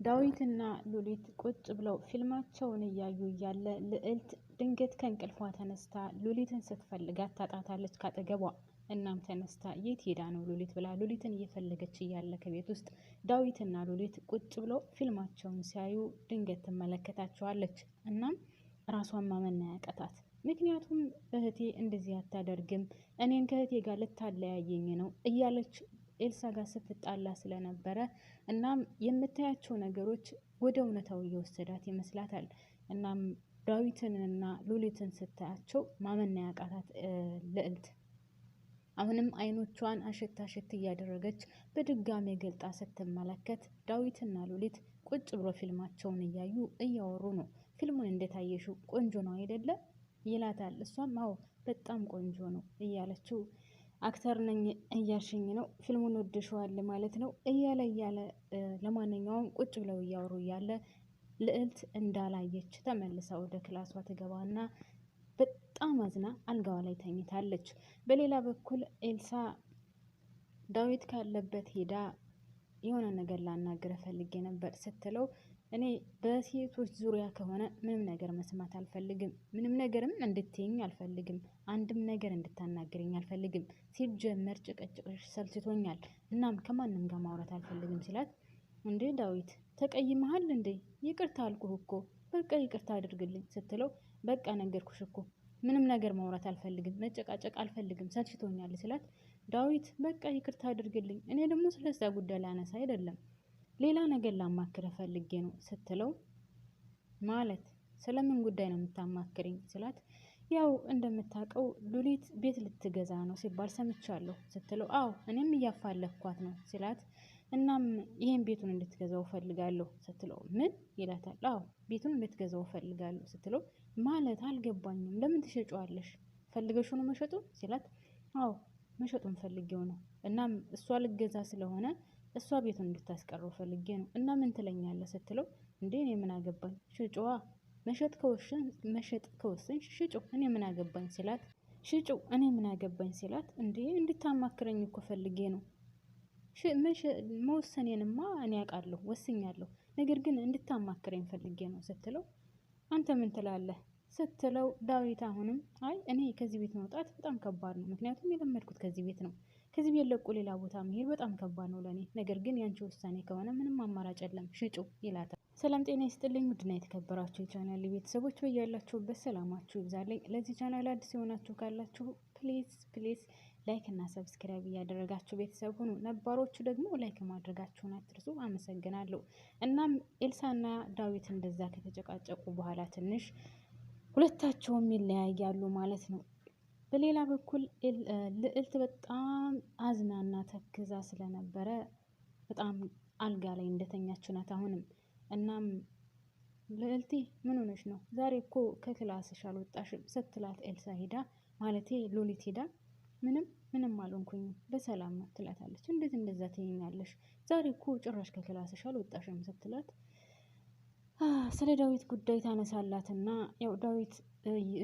ዳዊትና ሉሊት ቁጭ ብለው ፊልማቸውን እያዩ እያለ ልዕልት ድንገት ከእንቅልፏ ተነስታ ሉሊትን ስትፈልጋት ታጣታለች ካጠገቧ። እናም ተነስታ የት ሄዳ ነው ሉሊት ብላ ሉሊትን እየፈለገች እያለ ከቤት ውስጥ ዳዊትና ሉሊት ቁጭ ብለው ፊልማቸውን ሲያዩ ድንገት ትመለከታቸዋለች። እናም ራሷን ማመን ያቃታት። ምክንያቱም እህቴ እንደዚህ አታደርግም፣ እኔን ከእህቴ ጋር ልታለያየኝ ነው እያለች ኤልሳ ጋር ስትጣላ ስለነበረ እናም የምታያቸው ነገሮች ወደ እውነታው እየወሰዳት ይመስላታል። እናም ዳዊትንና ሉሊትን ስታያቸው ማመን ያቃታት ልዕልት አሁንም አይኖቿን አሸት አሸት እያደረገች በድጋሜ ገልጣ ስትመለከት ዳዊትና ሉሊት ቁጭ ብሎ ፊልማቸውን እያዩ እያወሩ ነው። ፊልሙን እንደታየሽው ቆንጆ ነው አይደለ ይላታል። እሷም አዎ በጣም ቆንጆ ነው እያለችው አክተር ነኝ እያልሽኝ ነው፣ ፊልሙን ወድሸዋል ማለት ነው እያለ ለማንኛውም ቁጭ ብለው እያወሩ እያለ ልዕልት እንዳላየች ተመልሳ ወደ ክላሷ ትገባና በጣም አዝና አልጋዋ ላይ ተኝታለች። በሌላ በኩል ኤልሳ ዳዊት ካለበት ሄዳ የሆነ ነገር ላናግረ ፈልጌ ነበር ስትለው እኔ በሴቶች ዙሪያ ከሆነ ምንም ነገር መስማት አልፈልግም፣ ምንም ነገርም እንድትይኝ አልፈልግም፣ አንድም ነገር እንድታናግረኝ አልፈልግም፣ ሲጀመር ጭቅጭቅሽ ሰልችቶኛል፣ እናም ከማንም ጋር ማውራት አልፈልግም ሲላት እንዴ ዳዊት ተቀይመሃል እንዴ? ይቅርታ አልኩህ እኮ በቃ ይቅርታ አድርግልኝ ስትለው በቃ ነገርኩሽ እኮ ምንም ነገር ማውራት አልፈልግም፣ መጨቃጨቅ አልፈልግም፣ ሰልችቶኛል ሲላት ዳዊት በቃ ይቅርታ አድርግልኝ፣ እኔ ደግሞ ስለዛ ጉዳይ ላነሳ አይደለም ሌላ ነገር ላማክረ ፈልጌ ነው ስትለው ማለት ስለምን ጉዳይ ነው የምታማክረኝ ስላት ያው እንደምታውቀው ሉሊት ቤት ልትገዛ ነው ሲባል ሰምቻለሁ ስትለው አዎ እኔም እያፋለኳት ነው ሲላት እናም ይሄን ቤቱን እንድትገዛው ፈልጋለሁ ስትለው ምን ይላታል። አዎ ቤቱን እንድትገዛው ፈልጋለሁ ስትለው ማለት አልገባኝም፣ ለምን ትሸጪዋለሽ? ፈልገሽው ነው መሸጡ ሲላት አዎ መሸጡን ፈልጌው ነው፣ እናም እሷ ልገዛ ስለሆነ እሷ ቤቱን እንድታስቀረው ፈልጌ ነው እና ምን ትለኛለህ ስትለው እንዴ እኔ ምን አገባኝ ሽጪዋ፣ መሸጥ ከወሰንሽ ሽጪው እኔ ምን አገባኝ ሲላት ሽጪው እኔ ምን አገባኝ ሲላት እንዴ እንድታማክረኝ እኮ ፈልጌ ነው፣ መወሰኔንማ እኔ አውቃለሁ ወስኛለሁ፣ ነገር ግን እንድታማክረኝ ፈልጌ ነው ስትለው አንተ ምን ትላለህ ስትለው ዳዊት አሁንም አይ እኔ ከዚህ ቤት መውጣት በጣም ከባድ ነው፣ ምክንያቱም የለመድኩት ከዚህ ቤት ነው፣ ከዚህ ቤት ለቆ ሌላ ቦታ መሄድ በጣም ከባድ ነው ለኔ፣ ነገር ግን ያንቺ ውሳኔ ከሆነ ምንም አማራጭ የለም ሽጪው ይላታል። ሰላም ጤና ይስጥልኝ ውድና የተከበራችሁ የቻናል ቤተሰቦች በያላችሁበት ሰላማችሁ ይብዛልኝ። ለዚህ ቻናል አዲስ የሆናችሁ ካላችሁ ፕሊዝ ላይክ እና ሰብስክራይብ እያደረጋችሁ ቤተሰብ ሁኑ፣ ነባሮቹ ደግሞ ላይክ ማድረጋችሁን አትርሱ። አመሰግናለሁ። እናም ኤልሳና ዳዊት እንደዛ ከተጨቃጨቁ በኋላ ትንሽ ሁለታቸውም ይለያያሉ ማለት ነው። በሌላ በኩል ልዕልት በጣም አዝናና ተክዛ ስለነበረ በጣም አልጋ ላይ እንደተኛች ናት አሁንም። እናም ልዕልቴ ምን ሆነሽ ነው? ዛሬ እኮ ከክላስሽ አልወጣሽም ስትላት ኤልሳ ሄዳ ማለቴ ሉሊት ሄዳ ምንም አልሆንኩኝም በሰላም ነው ትላታለች። እንዴት እንደዛ ትይኛለሽ? ዛሬ እኮ ጭራሽ ከክላስሽ አልወጣሽም ስትላት ስለ ዳዊት ጉዳይ ታነሳላትና ያው ዳዊት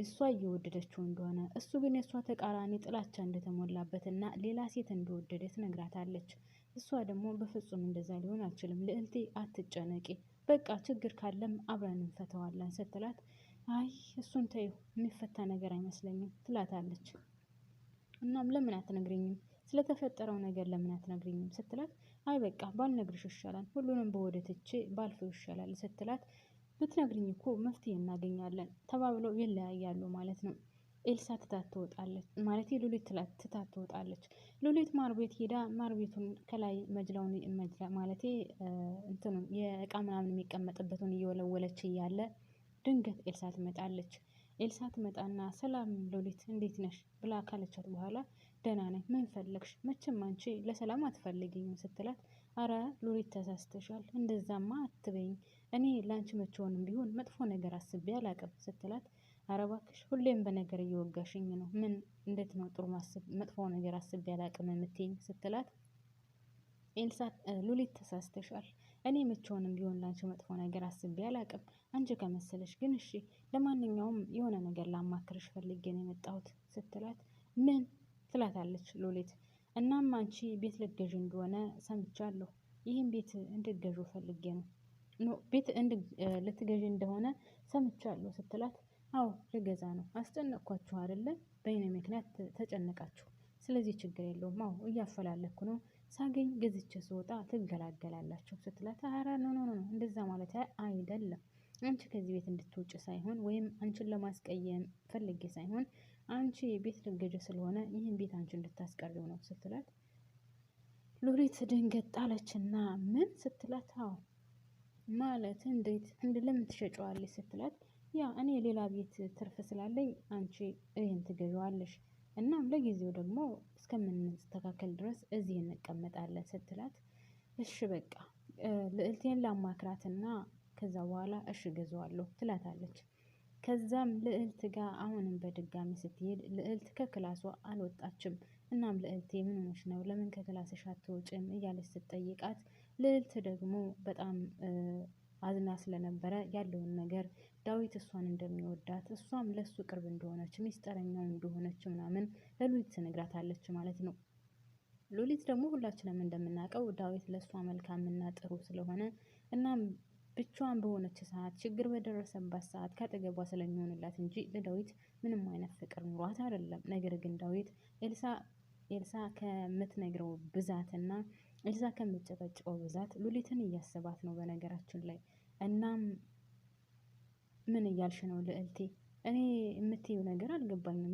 እሷ እየወደደችው እንደሆነ እሱ ግን የእሷ ተቃራኒ ጥላቻ እንደተሞላበትና ሌላ ሴት እንደወደደ ትነግራታለች። እሷ ደግሞ በፍጹም እንደዛ ሊሆን አልችልም ልዕልቴ አትጨነቂ፣ በቃ ችግር ካለም አብረን እንፈተዋለን ስትላት አይ እሱን ተይው የሚፈታ ነገር አይመስለኝም ትላታለች። እናም ለምን አትነግሪኝም ስለተፈጠረው ነገር ለምን አትነግሪኝም ስትላት አይ በቃ ባልነግርሽ ይሻላል፣ ሁሉንም በወደትቼ ባልፈው ይሻላል ስትላት ብትነግሪኝ እኮ መፍትሄ እናገኛለን ተባብለው ይለያያሉ ማለት ነው። ኤልሳ ትታት ትወጣለች ማለት ሉሊት ትታት ትወጣለች። ሉሊት ማር ቤት ሄዳ ማር ቤቱን ከላይ መጅላውን ማለት እንትኑን የእቃ ምናምን የሚቀመጥበትን እየወለወለች እያለ ድንገት ኤልሳ ትመጣለች። ኤልሳ ትመጣና ሰላም ሉሊት እንዴት ነሽ ብላ ካለቻት በኋላ ደህና ነኝ፣ ምን ፈለግሽ? መቼም አንቺ ለሰላም አትፈልጊኝም ስትላት አረ ሉሊት ተሳስተሻል፣ እንደዛማ አትበይኝ፣ እኔ ላንቺ መቼውንም ቢሆን መጥፎ ነገር አስቤ አላቅም ስትላት አረ እባክሽ ሁሌም በነገር እየወጋሽኝ ነው፣ ምን እንዴት ነው ጥሩ መጥፎ ነገር አስቤ አላቅም የምትይኝ ስትላት ኤልሳ ሉሊት ተሳስተሻል፣ እኔ መቼውንም ቢሆን ላንቺ መጥፎ ነገር አስቤ አላቅም፣ አንቺ ከመሰለሽ ግን እሺ ለማንኛውም የሆነ ነገር ላማክርሽ ፈልጌ ነው የመጣሁት ስትላት ምን ትላታለች ሉሊት። እናም አንቺ ቤት ልትገዢ እንደሆነ ሰምቻለሁ፣ ይህን ቤት እንድትገዢው ፈልጌ ነው፣ ቤት ልትገዢ እንደሆነ ሰምቻለሁ ስትላት፣ አዎ ልገዛ ነው። አስጨነቅኳችሁ አይደለ? በእኔ ምክንያት ተጨነቃችሁ። ስለዚህ ችግር የለውም። አዎ እያፈላለኩ ነው። ሳገኝ ገዝቼ ስወጣ ትገላገላላችሁ ስትላት፣ ኧረ ኖ ኖ ኖ እንደዛ ማለት አይደለም። አንቺ ከዚህ ቤት እንድትውጭ ሳይሆን ወይም አንቺን ለማስቀየም ፈልጌ ሳይሆን አንቺ ቤት ልትገዢ ስለሆነ ይህን ቤት አንቺ እንድታስቀሪው ነው ስትላት፣ ሉሊት ድንገት ጣለችና ምን ስትላት፣ አዎ ማለት እንዴት ለምን ትሸጨዋለች ስትላት፣ ያ እኔ ሌላ ቤት ትርፍ ስላለኝ አንቺ ይህን ትገዢዋለሽ፣ እናም ለጊዜው ደግሞ እስከምንስተካከል ድረስ እዚህ እንቀመጣለን ስትላት፣ እሺ በቃ ልዕልቴን ላማክራትና ከዛ በኋላ እሺ ገዛዋለሁ ትላታለች። ከዛም ልዕልት ጋር አሁንም በድጋሚ ስትሄድ ልዕልት ከክላሷ አልወጣችም። እናም ልዕልቴ ምን ሆነሽ ነው? ለምን ከክላስሽ አትወጭም? እያለች ስትጠይቃት ልዕልት ደግሞ በጣም አዝና ስለነበረ ያለውን ነገር ዳዊት እሷን እንደሚወዳት እሷም ለሱ ቅርብ እንደሆነች ሚስጥረኛው እንደሆነች ምናምን ለሉሊት ትነግራታለች ማለት ነው። ሉሊት ደግሞ ሁላችንም እንደምናውቀው ዳዊት ለእሷ መልካምና ጥሩ ስለሆነ እናም ብቻዋን በሆነች ሰዓት ችግር በደረሰባት ሰዓት ካጠገቧ ስለሚሆንላት እንጂ ለዳዊት ምንም አይነት ፍቅር ኑሯት አይደለም። ነገር ግን ዳዊት ኤልሳ ከምትነግረው ብዛትና ኤልሳ ከምትጨቀጭቀው ብዛት ሉሊትን እያሰባት ነው በነገራችን ላይ። እናም ምን እያልሽ ነው ልዕልቴ? እኔ የምትይው ነገር አልገባኝም።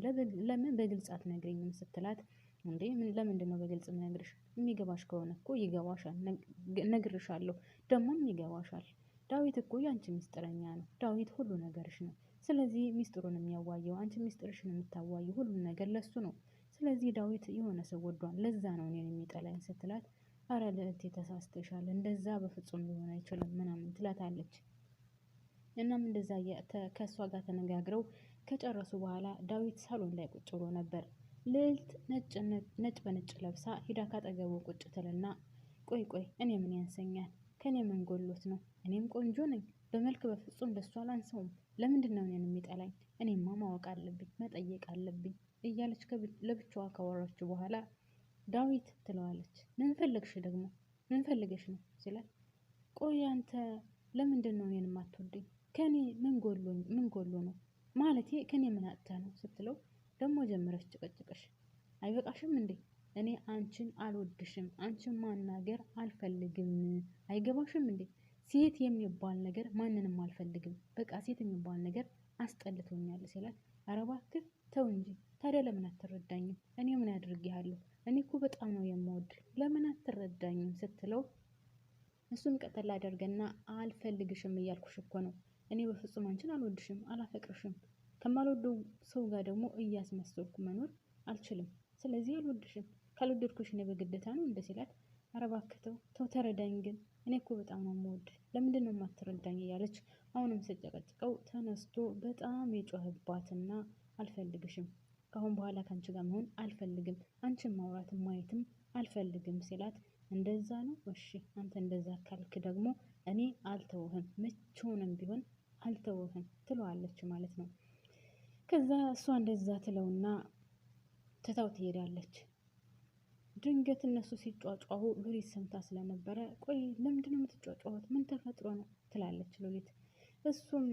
ለምን በግልጽ አትነግሪኝም? ስትላት፣ እንዴ ለምንድን ነው በግልጽ የምነግርሽ? የሚገባሽ ከሆነ እኮ ይገባሻል፣ ነግርሻለሁ፣ ደግሞም ይገባሻል። ዳዊት እኮ የአንቺ ሚስጥረኛ ነው። ዳዊት ሁሉ ነገርሽ ነው። ስለዚህ ሚስጥሩን የሚያዋየው አንቺ ሚስጥርሽን የምታዋየው ሁሉን ነገር ለሱ ነው። ስለዚህ ዳዊት የሆነ ሰው ወዷል፣ ለዛ ነው እኔን የሚጠላኝ ስትላት፣ አረ ልዕልቴ ተሳስተሻል፣ እንደዛ በፍጹም ሊሆን አይችልም ምናምን ትላታለች። እናም እንደዛ ከእሷ ጋር ተነጋግረው ከጨረሱ በኋላ ዳዊት ሳሎን ላይ ቁጭ ብሎ ነበር። ልዕልት ነጭ በነጭ ለብሳ ሂዳ ካጠገቡ ቁጭ ትልና፣ ቆይ እኔ ምን ያንሰኛል? ከኔ ምን ጎሎት ነው? እኔም ቆንጆ ነኝ። በመልክ በፍጹም ለሱ አላንሰውም። ለምንድን ነው እኔን የሚጠላኝ? እኔማ ማወቅ አለብኝ፣ መጠየቅ አለብኝ እያለች ለብቻዋ ካወራች በኋላ ዳዊት ትለዋለች፣ ምን ፈለግሽ ደግሞ? ምን ፈልገሽ ነው ሲላት፣ ቆይ አንተ ለምንድን ነው እኔን የማትወደኝ? ከኔ ምን ጎሎ ነው ማለቴ ከኔ ምን አጥተህ ነው ስትለው፣ ደግሞ ጀምረሽ ጭቅጭቅሽ አይበቃሽም እንዴ? እኔ አንቺን አልወድሽም፣ አንቺን ማናገር አልፈልግም፣ አይገባሽም እንዴ? ሴት የሚባል ነገር ማንንም አልፈልግም፣ በቃ ሴት የሚባል ነገር አስጠልቶኛል ሲላት፣ ኧረ እባክህ ተው እንጂ ታዲያ ለምን አትረዳኝም? እኔ ምን አድርጌሃለሁ? እኔ እኮ በጣም ነው የምወድህ፣ ለምን አትረዳኝም ስትለው፣ እሱም ቀጠል አደርገና አልፈልግሽም እያልኩሽ እኮ ነው። እኔ በፍጹም አንቺን አልወድሽም፣ አላፈቅርሽም። ከማልወደው ሰው ጋር ደግሞ እያስመሰልኩ መኖር አልችልም። ስለዚህ አልወድሽም። ካልወደድኩሽ እኔ በግዴታ ነው እንደ ሲላት፣ ኧረ እባክህ ተው ተረዳኝ፣ ግን እኔ እኮ በጣም ነው የምወድህ፣ ለምንድን ነው የማትረዳኝ? እያለች አሁንም ስጨቀጭቀው ተነስቶ በጣም የጮህባትና አልፈልግሽም፣ ከአሁን በኋላ ከአንቺ ጋር መሆን አልፈልግም፣ አንቺን ማውራትም ማየትም አልፈልግም ሲላት፣ እንደዛ ነው እሺ፣ አንተ እንደዛ ካልክ ደግሞ እኔ አልተውህም፣ መቼውንም ቢሆን አልተውህም ትለዋለች ማለት ነው። ከዛ እሷ እንደዛ ትለውና ትታው ትሄዳለች። ድንገት እነሱ ሲጫጫሁ ሉሊት ሰምታ ስለነበረ፣ ቆይ ለምንድን ነው የምትጫጫሁት? ምን ተፈጥሮ ነው ትላለች ሉሊት። እሱም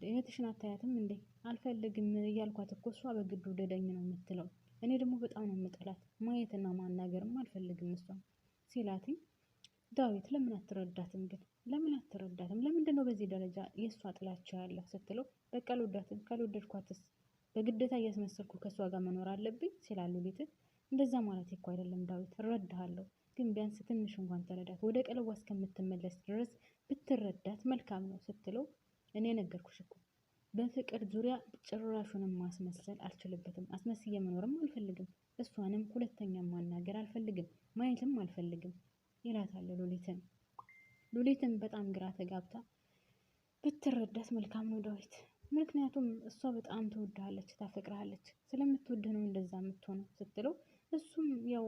እህትሽን አታያትም እንዴ? አልፈልግም እያልኳት እኮ እሷ በግድ ውደደኝ ነው የምትለው። እኔ ደግሞ በጣም ነው የምጠላት፣ ማየትና ማናገርም አልፈልግም እሷን ሲላትኝ፣ ዳዊት ለምን አትረዳትም ግን? ለምን አትረዳትም? ለምንድን ነው በዚህ ደረጃ የእሷ ጥላቻ ያለው ስትለው፣ በቃ አልወዳትም፣ ካልወደድኳትስ በግዴታ እያስመሰልኩ ከእሷ ጋር መኖር አለብኝ ሲላሉ ሉሊትን። እንደዛ ማለት እኮ አይደለም ዳዊት፣ እረዳሃለሁ፣ ግን ቢያንስ ትንሽ እንኳን ተረዳት፣ ወደ ቀለቧ እስከምትመለስ ድረስ ብትረዳት መልካም ነው ስትለው፣ እኔ ነገርኩሽ እኮ በፍቅር ዙሪያ ጭራሹንም ማስመሰል አልችልበትም፣ አስመስዬ መኖርም አልፈልግም፣ እሷንም ሁለተኛ ማናገር አልፈልግም፣ ማየትም አልፈልግም ይላታል ሉሊትን። ሉሊትን በጣም ግራ ተጋብታ ብትረዳት መልካም ነው ዳዊት፣ ምክንያቱም እሷ በጣም ትወድሃለች፣ ታፈቅርሃለች፣ ስለምትወድህ ነው እንደዛ የምትሆነው ስትለው፣ እሱም ያው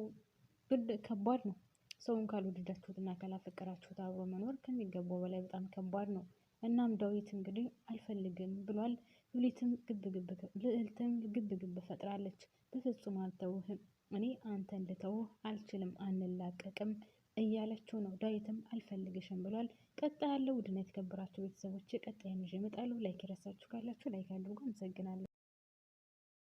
ከባድ ነው፣ ሰውን ካልወደዳችሁትና ካላፈቀራችሁት አብሮ መኖር ከሚገባው በላይ በጣም ከባድ ነው። እናም ዳዊት እንግዲህ አልፈልግም ብሏል። ልዕልትም ግብ ፈጥራለች። በፍጹም አልተውህም፣ እኔ አንተ እንድተውህ አልችልም፣ አንላቀቅም፣ እያለችው ነው። ዳዊትም አልፈልግሽም ብሏል። ቀጣይ ያለው ውድና የተከበራችሁ ቤተሰቦች ቀጣይ ይዤ እመጣለሁ። ላይክ የረሳችሁ ካላችሁ ላይክ አድርጉ። አመሰግናለሁ።